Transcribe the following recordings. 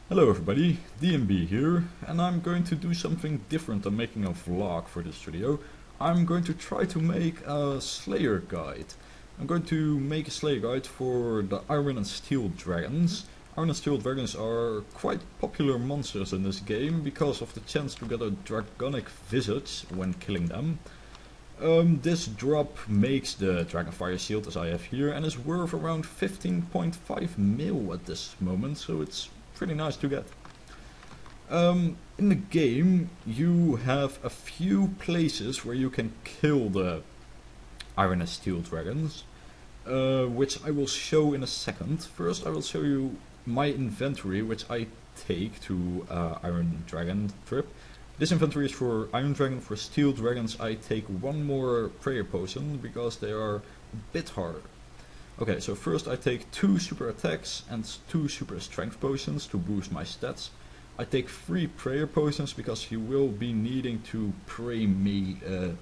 Hello everybody, DMB here, and I'm going to do something different than making a vlog for this video. I'm going to try to make a Slayer guide. I'm going to make a Slayer guide for the Iron and Steel Dragons. Iron and Steel Dragons are quite popular monsters in this game because of the chance to get a dragonic visage when killing them. This drop makes the Dragonfire Shield as I have here and is worth around 15.5 mil at this moment, so it's pretty nice to get. In the game you have a few places where you can kill the Iron and Steel Dragons, which I will show in a second. First I will show you my inventory which I take to Iron Dragon trip. This inventory is for Iron Dragon. For Steel Dragons I take one more prayer potion because they are a bit harder. Okay, so first I take 2 super attacks and 2 super strength potions to boost my stats. I take 3 prayer potions because you will be needing to pray melee.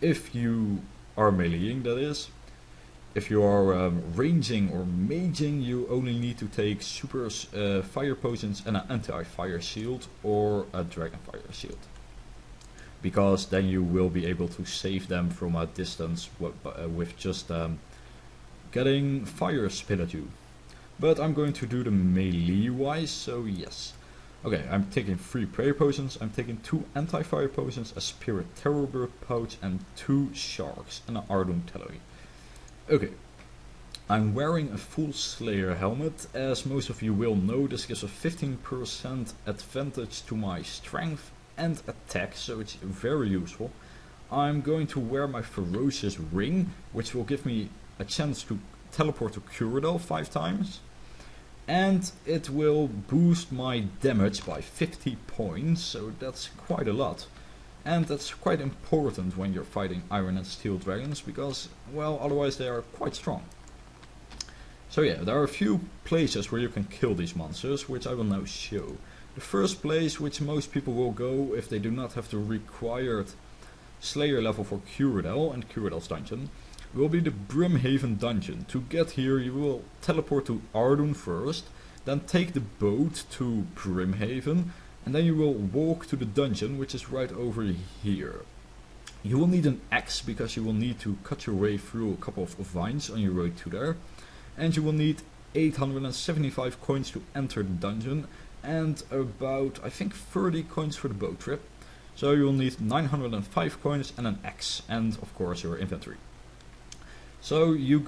If you are meleeing, that is. If you are ranging or maging, you only need to take super fire potions and an anti-fire shield or a dragon fire shield. Because then you will be able to save them from a distance with just getting fire spit at you. But I'm going to do the melee wise, so yes. Okay, I'm taking 3 prayer potions, I'm taking 2 anti-fire potions, a spirit terrorbird pouch and 2 sharks and an Ardun Teloi. Okay, I'm wearing a full Slayer helmet. As most of you will know, this gives a 15% advantage to my strength and attack, so it's very useful. I'm going to wear my ferocious ring, which will give me a chance to teleport to Kuradel 5 times, and it will boost my damage by 50 points, so that's quite a lot. And that's quite important when you're fighting Iron and Steel Dragons, because, well, otherwise they are quite strong. So yeah, there are a few places where you can kill these monsters, which I will now show. The first place which most people will go if they do not have the required Slayer level for Kuradel and Kuradel's dungeon will be the Brimhaven dungeon. To get here you will teleport to Ardun first, then take the boat to Brimhaven, and then you will walk to the dungeon, which is right over here. You will need an axe because you will need to cut your way through a couple of vines on your road to there, and you will need 875 coins to enter the dungeon and about, I think, 30 coins for the boat trip. So you will need 905 coins and an axe, and of course your inventory. So you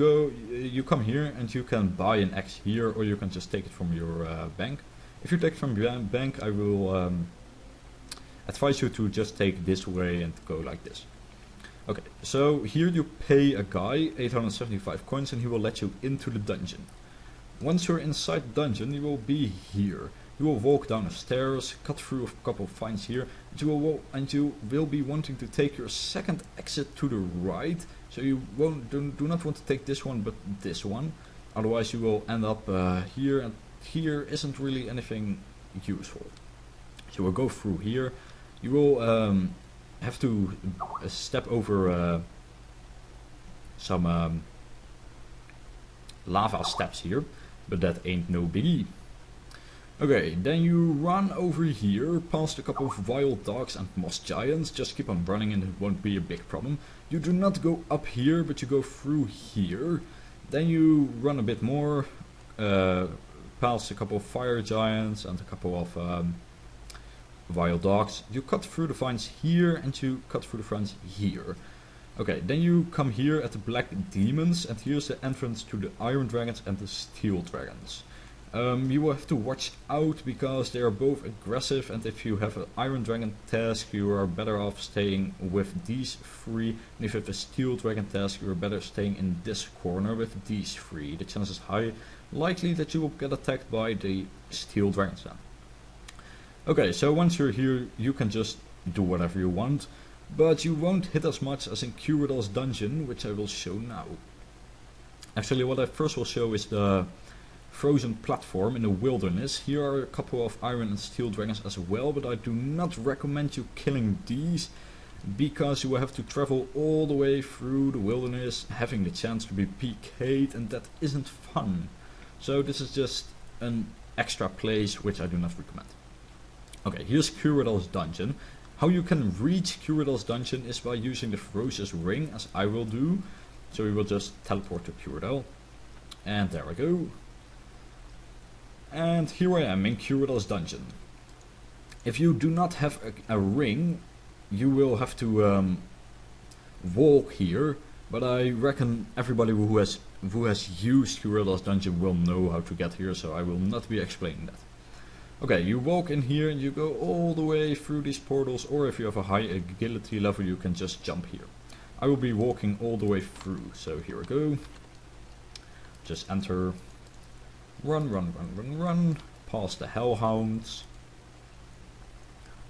come here and you can buy an axe here, or you can just take it from your bank. If you take it from your bank, I will advise you to just take this way and go like this. Okay, so here you pay a guy 875 coins and he will let you into the dungeon. Once you're inside the dungeon, you will be here. You will walk down the stairs, cut through a couple of vines here, and you will be wanting to take your second exit to the right. So you do not want to take this one, but this one. Otherwise you will end up here, and here isn't really anything useful. So we'll go through here. You will have to step over some lava steps here, but that ain't no biggie. Okay, then you run over here, past a couple of wild dogs and moss giants. Just keep on running and it won't be a big problem. You do not go up here, but you go through here. Then you run a bit more, past a couple of fire giants and a couple of wild dogs. You cut through the vines here and you cut through the vines here. Okay, then you come here at the Black Demons, and here's the entrance to the Iron Dragons and the Steel Dragons. You will have to watch out because they are both aggressive, and if you have an Iron Dragon task you are better off staying with these 3, and if you have a Steel Dragon task you are better staying in this corner with these 3. The chance is likely that you will get attacked by the Steel Dragons then. Okay, so once you're here you can just do whatever you want, but you won't hit as much as in Kuradel's dungeon, which I will show now. Actually, what I first will show is the frozen platform in the wilderness. Here are a couple of Iron and Steel Dragons as well, but I do not recommend you killing these because you will have to travel all the way through the wilderness, having the chance to be PK'd, and that isn't fun. So this is just an extra place which I do not recommend. Okay, here's Curadel's dungeon. How you can reach Curadel's dungeon is by using the Ferocious Ring, as I will do. So we will just teleport to Curadel. And there I go. And here I am in Curadel's dungeon. If you do not have a ring, you will have to walk here. But I reckon everybody who has used Curadel's dungeon will know how to get here, so I will not be explaining that. Okay, you walk in here and you go all the way through these portals, or if you have a high agility level you can just jump here. I will be walking all the way through, so here we go. Just enter. Run, run, run, run, run. Past the Hellhounds.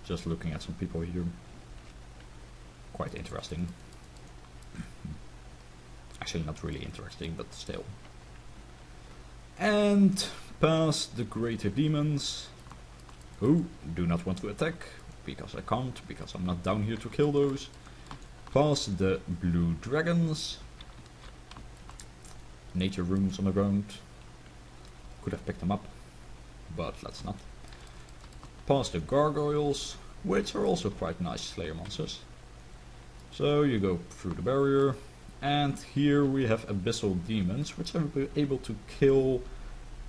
Just looking at some people here. Quite interesting. Actually not really interesting, but still. And past the greater demons, who do not want to attack, because I can't, because I'm not down here to kill those. Past the blue dragons. Nature runes on the ground. Could have picked them up, but let's not. Past the gargoyles, which are also quite nice Slayer monsters. So you go through the barrier, and here we have abyssal demons, which I will be able to kill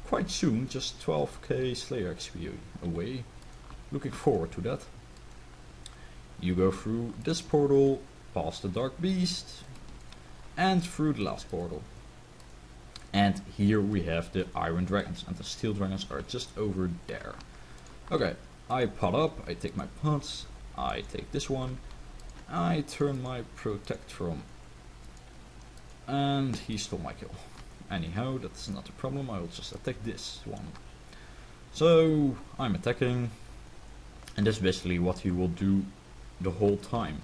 quite soon, just 12k Slayer XP away. Looking forward to that. You go through this portal, past the Dark Beast, and through the last portal. And here we have the Iron Dragons, and the Steel Dragons are just over there. Okay, I pot up, I take my pots, I take this one, I turn my Protect from, and he stole my kill. Anyhow, that's not a problem, I will just attack this one. So, I'm attacking, and that's basically what he will do the whole time.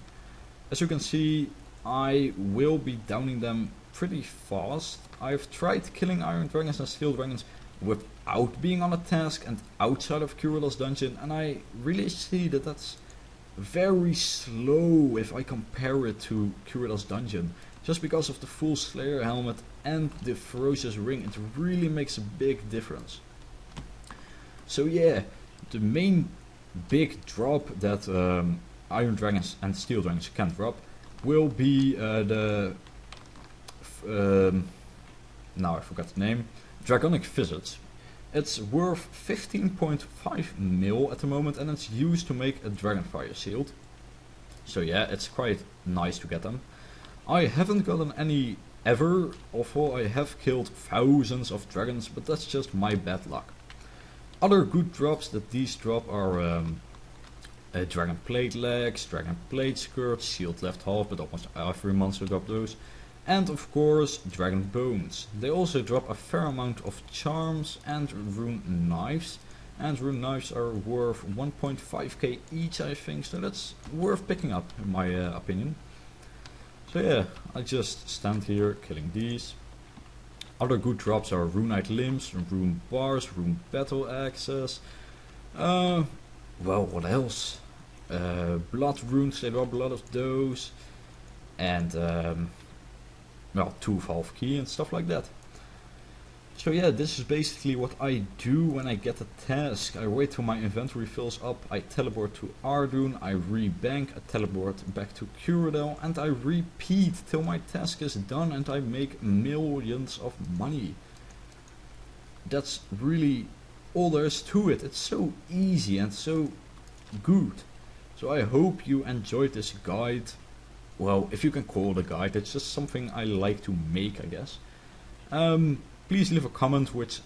As you can see, I will be downing them pretty fast. I've tried killing Iron Dragons and Steel Dragons without being on a task and outside of Curadel's dungeon, and I really see that that's very slow if I compare it to Curadel's dungeon. Just because of the full Slayer helmet and the Ferocious Ring, it really makes a big difference. So yeah, the main big drop that Iron Dragons and Steel Dragons can drop will be now I forgot the name, Dragonic Visage. It's worth 15.5 mil at the moment, and it's used to make a Dragonfire shield. So yeah, it's quite nice to get them. I haven't gotten any ever, although I have killed thousands of dragons, but that's just my bad luck. Other good drops that these drop are Dragon Plate Legs, Dragon Plate Skirts, Shield Left Half, but almost every monster drop those. And of course Dragon Bones. They also drop a fair amount of charms and rune knives. And rune knives are worth 1.5k each, I think, so that's worth picking up in my opinion. So yeah, I just stand here killing these. Other good drops are Runite Limbs, Rune Bars, Rune Battle Axes. Well, what else? Blood runes, there are a lot of those. And well, 2 Valve Key and stuff like that. So yeah, this is basically what I do when I get a task. I wait till my inventory fills up, I teleport to Ardun, I rebank, I teleport back to Curadel, and I repeat till my task is done and I make millions of money. That's really all there is to it. It's so easy and so good. So I hope you enjoyed this guide. Well, if you can call it a guide, it's just something I like to make, I guess. Please leave a comment with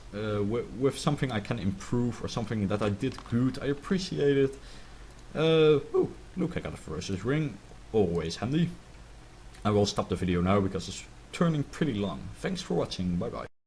something I can improve or something that I did good. I appreciate it. Oh, look, I got a Ferocious Ring. Always handy. I will stop the video now because it's turning pretty long. Thanks for watching. Bye bye.